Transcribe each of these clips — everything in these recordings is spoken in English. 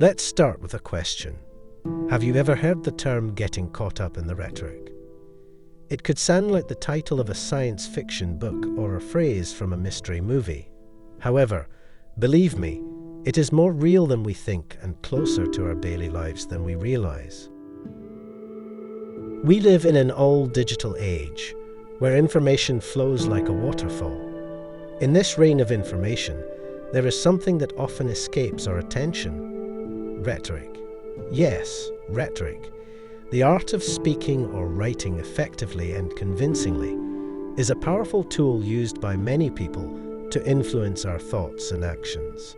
Let's start with a question. Have you ever heard the term getting caught up in the rhetoric? It could sound like the title of a science fiction book or a phrase from a mystery movie. However, believe me, it is more real than we think and closer to our daily lives than we realize. We live in an all-digital age, where information flows like a waterfall. In this rain of information, there is something that often escapes our attention: rhetoric. Yes, rhetoric. The art of speaking or writing effectively and convincingly is a powerful tool used by many people to influence our thoughts and actions.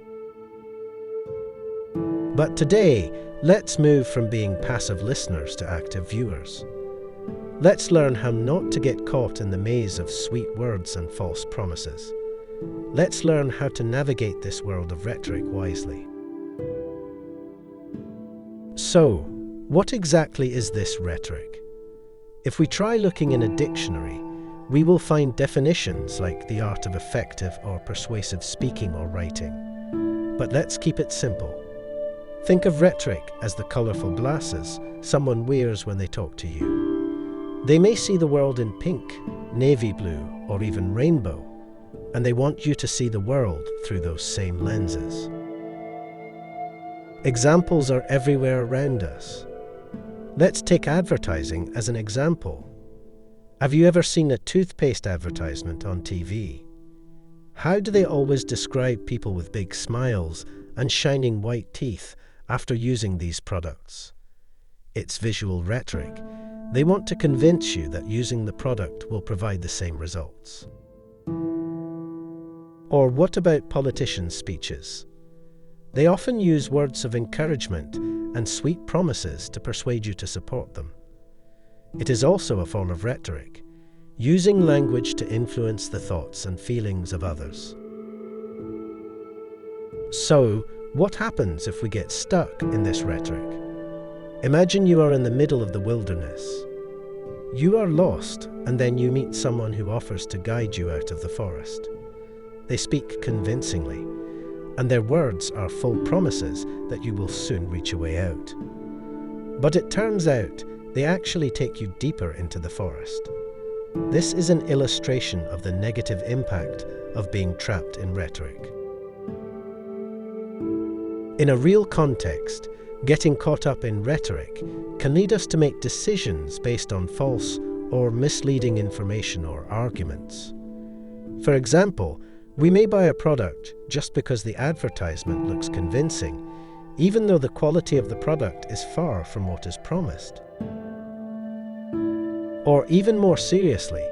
But today, let's move from being passive listeners to active viewers. Let's learn how not to get caught in the maze of sweet words and false promises. Let's learn how to navigate this world of rhetoric wisely. So, what exactly is this rhetoric? If we try looking in a dictionary, we will find definitions like the art of effective or persuasive speaking or writing. But let's keep it simple. Think of rhetoric as the colorful glasses someone wears when they talk to you. They may see the world in pink, navy blue, or even rainbow, and they want you to see the world through those same lenses. Examples are everywhere around us. Let's take advertising as an example. Have you ever seen a toothpaste advertisement on TV? How do they always describe people with big smiles and shining white teeth after using these products? It's visual rhetoric. They want to convince you that using the product will provide the same results. Or what about politicians' speeches? They often use words of encouragement and sweet promises to persuade you to support them. It is also a form of rhetoric, using language to influence the thoughts and feelings of others. So, what happens if we get stuck in this rhetoric? Imagine you are in the middle of the wilderness. You are lost, and then you meet someone who offers to guide you out of the forest. They speak convincingly, and their words are full promises that you will soon reach a way out. But it turns out they actually take you deeper into the forest. This is an illustration of the negative impact of being trapped in rhetoric. In a real context, getting caught up in rhetoric can lead us to make decisions based on false or misleading information or arguments. For example, we may buy a product just because the advertisement looks convincing, even though the quality of the product is far from what is promised. Or even more seriously,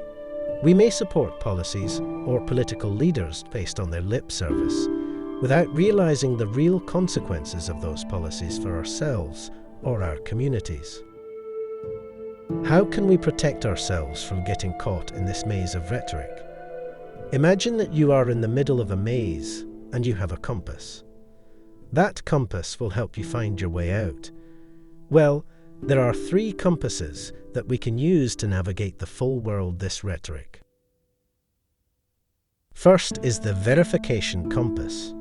we may support policies or political leaders based on their lip service, without realizing the real consequences of those policies for ourselves or our communities. How can we protect ourselves from getting caught in this maze of rhetoric? Imagine that you are in the middle of a maze and you have a compass. That compass will help you find your way out. Well, there are 3 compasses that we can use to navigate the full world this rhetoric. First is the verification compass.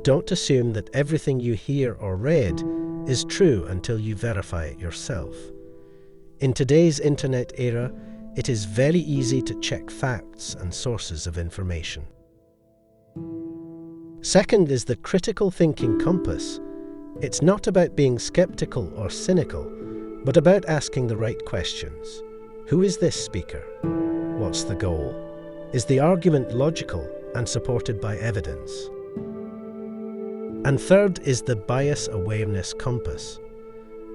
Don't assume that everything you hear or read is true until you verify it yourself. In today's internet era, it is very easy to check facts and sources of information. Second is the critical thinking compass. It's not about being skeptical or cynical, but about asking the right questions. Who is this speaker? What's the goal? Is the argument logical and supported by evidence? And third is the bias awareness compass.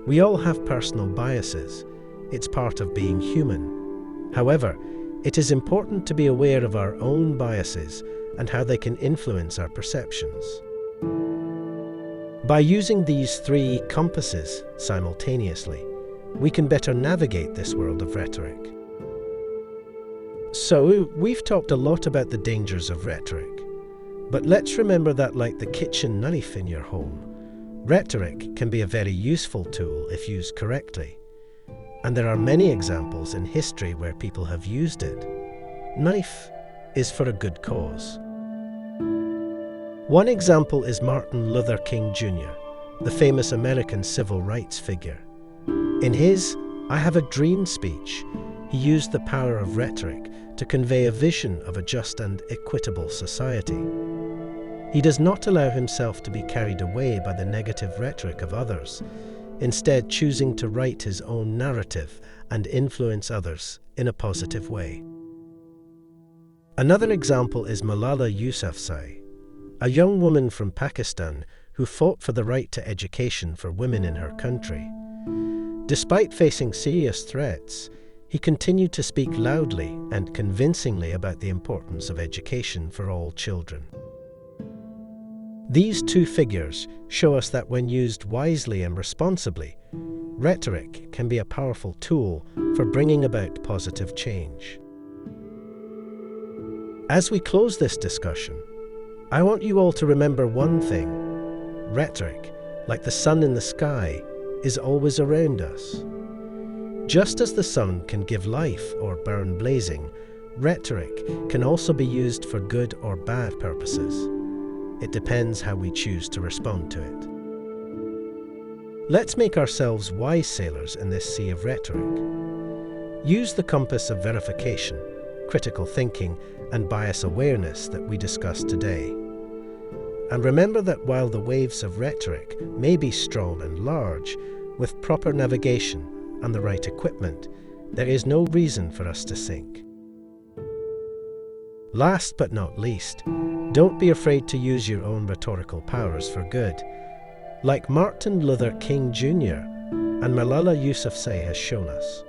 We all have personal biases. It's part of being human. However, it is important to be aware of our own biases and how they can influence our perceptions. By using these 3 compasses simultaneously, we can better navigate this world of rhetoric. So, we've talked a lot about the dangers of rhetoric. But let's remember that, like the kitchen knife in your home, rhetoric can be a very useful tool if used correctly. And there are many examples in history where people have used it. Knife is for a good cause. One example is Martin Luther King Jr., the famous American civil rights figure. In his "I Have a Dream" speech, he used the power of rhetoric to convey a vision of a just and equitable society. He does not allow himself to be carried away by the negative rhetoric of others, instead choosing to write his own narrative and influence others in a positive way. Another example is Malala Yousafzai, a young woman from Pakistan who fought for the right to education for women in her country. Despite facing serious threats, he continued to speak loudly and convincingly about the importance of education for all children. These two figures show us that when used wisely and responsibly, rhetoric can be a powerful tool for bringing about positive change. As we close this discussion, I want you all to remember one thing. Rhetoric, like the sun in the sky, is always around us. Just as the sun can give life or burn blazing, rhetoric can also be used for good or bad purposes. It depends how we choose to respond to it. Let's make ourselves wise sailors in this sea of rhetoric. Use the compass of verification, critical thinking, and bias awareness that we discussed today. And remember that while the waves of rhetoric may be strong and large, with proper navigation and the right equipment, there is no reason for us to sink. Last but not least, don't be afraid to use your own rhetorical powers for good. Like Martin Luther King Jr. and Malala Yousafzai has shown us,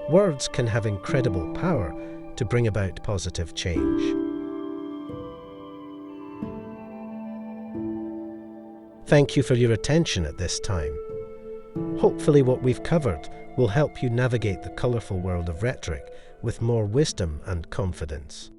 words can have incredible power to bring about positive change. Thank you for your attention at this time. Hopefully what we've covered will help you navigate the colourful world of rhetoric with more wisdom and confidence.